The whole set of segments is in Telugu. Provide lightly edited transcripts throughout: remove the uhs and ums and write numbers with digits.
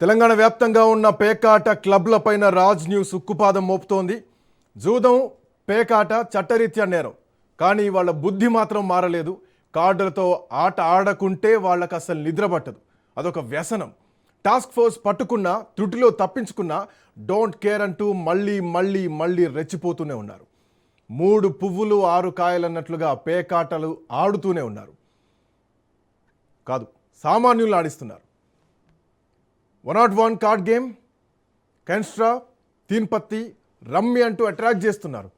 తెలంగాణ వ్యాప్తంగా ఉన్న పేకాట క్లబ్లపైన రాజ్ న్యూస్ ఉక్కుపాదం మోపుతోంది. జూదం, పేకాట చట్టరీత్యా నేరం, కానీ వాళ్ళ బుద్ధి మాత్రం మారలేదు. కార్డులతో ఆట ఆడకుంటే వాళ్ళకి అసలు నిద్ర పట్టదు, అదొక వ్యసనం. టాస్క్ ఫోర్స్ పట్టుకున్నా, త్రుటిలో తప్పించుకున్నా డోంట్ కేర్ అంటూ మళ్ళీ మళ్ళీ మళ్ళీ రెచ్చిపోతూనే ఉన్నారు. 3 పువ్వులు 6 కాయలన్నట్లుగా పేకాటలు ఆడుతూనే ఉన్నారు. కాదు, సామాన్యులు ఆడిస్తున్నారు. 101 కార్డ్ గేమ్, కెన్స్ట్రా, తీన్పత్తి, రమ్మి అంటూ అట్రాక్ట్ చేస్తున్నారు.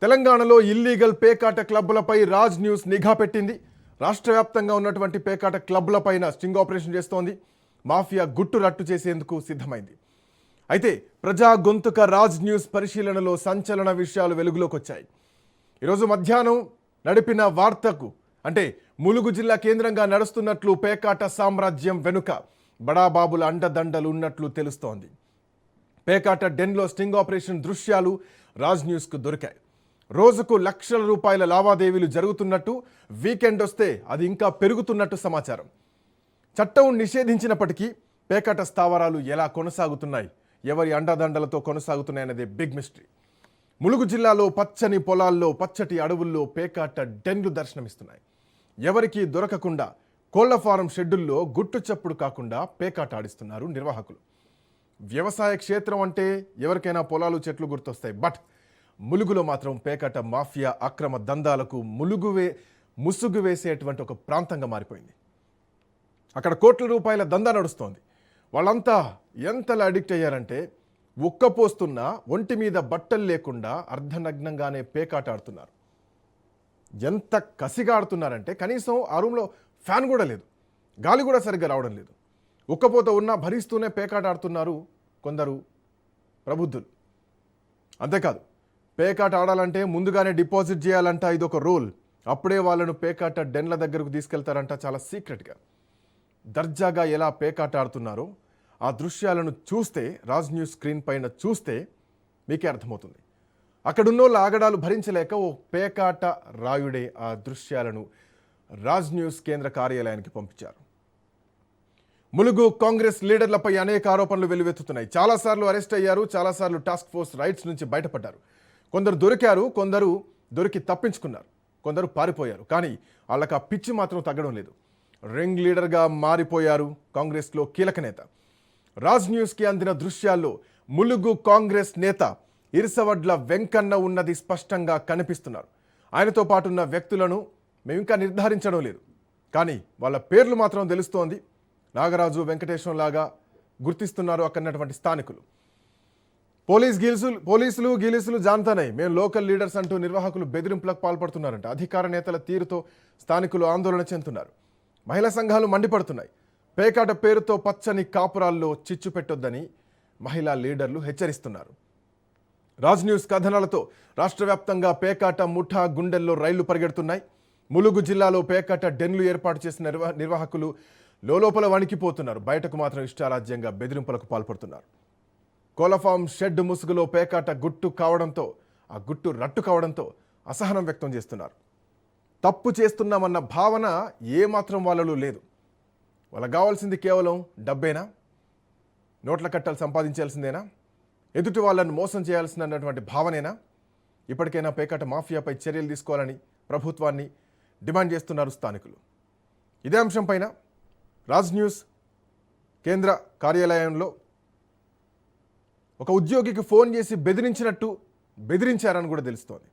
తెలంగాణలో ఇల్లీగల్ పేకాట క్లబ్లపై రాజ్ న్యూస్ నిఘా పెట్టింది. రాష్ట్ర వ్యాప్తంగా ఉన్నటువంటి పేకాట క్లబ్లపైన స్టింగ్ ఆపరేషన్ చేస్తోంది. మాఫియా గుట్టు రట్టు చేసేందుకు సిద్ధమైంది. అయితే ప్రజా గొంతుక రాజ్ న్యూస్ పరిశీలనలో సంచలన విషయాలు వెలుగులోకి వచ్చాయి. ఈరోజు మధ్యాహ్నం నడిపిన వార్తకు, అంటే ములుగు జిల్లా కేంద్రంగా నడుస్తున్నట్లు పేకాట సామ్రాజ్యం వెనుక బడాబాబుల అండదండలు ఉన్నట్లు తెలుస్తోంది. పేకాట డెన్లో స్టింగ్ ఆపరేషన్ దృశ్యాలు రాజ్ న్యూస్కు దొరికాయి. రోజుకు లక్షల రూపాయల లావాదేవీలు జరుగుతున్నట్టు, వీకెండ్ వస్తే అది ఇంకా పెరుగుతున్నట్టు సమాచారం. చట్టం నిషేధించినప్పటికీ పేకాట స్థావరాలు ఎలా కొనసాగుతున్నాయి, ఎవరి అండదండలతో కొనసాగుతున్నాయనేదే బిగ్ మిస్టరీ. ములుగు జిల్లాలో పచ్చని పొలాల్లో, పచ్చటి అడవుల్లో పేకాట డెన్లు దర్శనమిస్తున్నాయి. ఎవరికీ దొరకకుండా కోళ్ల ఫారం షెడ్యూల్లో గుట్టు చప్పుడు కాకుండా పేకాట ఆడిస్తున్నారు నిర్వాహకులు. వ్యవసాయ క్షేత్రం అంటే ఎవరికైనా పొలాలు, చెట్లు గుర్తొస్తాయి. బట్ ములుగులో మాత్రం పేకాట మాఫియా అక్రమ దందాలకు ముసుగు వేసేటువంటి ఒక ప్రాంతంగా మారిపోయింది. అక్కడ కోట్ల రూపాయల దందా నడుస్తోంది. వాళ్ళంతా ఎంతలా అడిక్ట్ అయ్యారంటే, ఉక్కపోస్తున్నా ఒంటి మీద బట్టలు లేకుండా అర్ధనగ్నంగానే పేకాట ఆడుతున్నారు. ఎంత కసిగా ఆడుతున్నారంటే కనీసం ఆ రూమ్లో ఫ్యాన్ కూడా లేదు, గాలి కూడా సరిగ్గా రావడం లేదు. ఉక్కపోత ఉన్నా భరిస్తూనే పేకాట ఆడుతున్నారు కొందరు ప్రబుద్ధులు. అంతేకాదు, పేకాట ఆడాలంటే ముందుగానే డిపాజిట్ చేయాలంట, ఇదొక రూల్. అప్పుడే వాళ్ళను పేకాట డెన్ల దగ్గరకు తీసుకెళ్తారంట, చాలా సీక్రెట్గా. దర్జాగా ఎలా పేకాట ఆడుతున్నారో ఆ దృశ్యాలను చూస్తే, రాజ్ న్యూస్ స్క్రీన్ పైన చూస్తే మీకే అర్థమవుతుంది. అక్కడున్నోళ్ళ ఆగడాలు భరించలేక ఓ పేకాట రాయుడే ఆ దృశ్యాలను రాజ్ న్యూస్ కేంద్ర కార్యాలయానికి పంపించారు. ములుగు కాంగ్రెస్ లీడర్లపై అనేక ఆరోపణలు వెల్లువెత్తుతున్నాయి. చాలాసార్లు అరెస్ట్ అయ్యారు, చాలాసార్లు టాస్క్ ఫోర్స్ రైట్స్ నుంచి బయటపడ్డారు. కొందరు దొరికారు, కొందరు దొరికి తప్పించుకున్నారు, కొందరు పారిపోయారు. కానీ వాళ్ళకి ఆ పిచ్చి మాత్రం తగ్గడం లేదు. రింగ్ లీడర్గా మారిపోయారు కాంగ్రెస్లో కీలక నేత. రాజ్ న్యూస్కి అందిన దృశ్యాల్లో ములుగు కాంగ్రెస్ నేత ఇరుసవడ్ల వెంకన్న ఉన్నది స్పష్టంగా కనిపిస్తున్నారు. ఆయనతో పాటున్న వ్యక్తులను మేము ఇంకా నిర్ధారించడం లేదు, కానీ వాళ్ళ పేర్లు మాత్రం తెలుస్తోంది. నాగరాజు, వెంకటేశ్వరం లాగా గుర్తిస్తున్నారు అక్కడున్నటువంటి స్థానికులు. పోలీసులు గీలీసులు జాన్తానై మేము లోకల్ లీడర్స్ అంటూ నిర్వాహకులు బెదిరింపులకు పాల్పడుతున్నారంట. అధికార నేతల తీరుతో స్థానికులు ఆందోళన చెందుతున్నారు. మహిళా సంఘాలు మండిపడుతున్నాయి. పేకాట పేరుతో పచ్చని కాపురాల్లో చిచ్చు పెట్టొద్దని మహిళా లీడర్లు హెచ్చరిస్తున్నారు. రాజ్ న్యూస్ కథనాలతో రాష్ట్ర వ్యాప్తంగా పేకాట ముఠా గుండెల్లో రైళ్లు పరిగెడుతున్నాయి. ములుగు జిల్లాలో పేకాట డెన్లు ఏర్పాటు చేసిన నిర్వాహకులు లోపల వణికిపోతున్నారు. బయటకు మాత్రం ఇష్టారాజ్యంగా బెదిరింపులకు పాల్పడుతున్నారు. కోలఫామ్ షెడ్ ముసుగులో పేకాట గుట్టు రట్టు కావడంతో అసహనం వ్యక్తం చేస్తున్నారు. తప్పు చేస్తున్నామన్న భావన ఏమాత్రం వాళ్ళలో లేదు. వాళ్ళకి కావాల్సింది కేవలం డబ్బేనా, నోట్ల కట్టలు సంపాదించాల్సిందేనా, ఎదుటి వాళ్ళను మోసం చేయాల్సినటువంటి భావనేనా? ఇప్పటికైనా పేకాట మాఫియాపై చర్యలు తీసుకోవాలని ప్రభుత్వాన్ని డిమాండ్ చేస్తున్నారు స్థానికులు. ఇదే అంశంపైన రాజ్ న్యూస్ కేంద్ర కార్యాలయంలో ఒక ఉద్యోగికి ఫోన్ చేసి బెదిరించారని కూడా తెలుస్తోంది.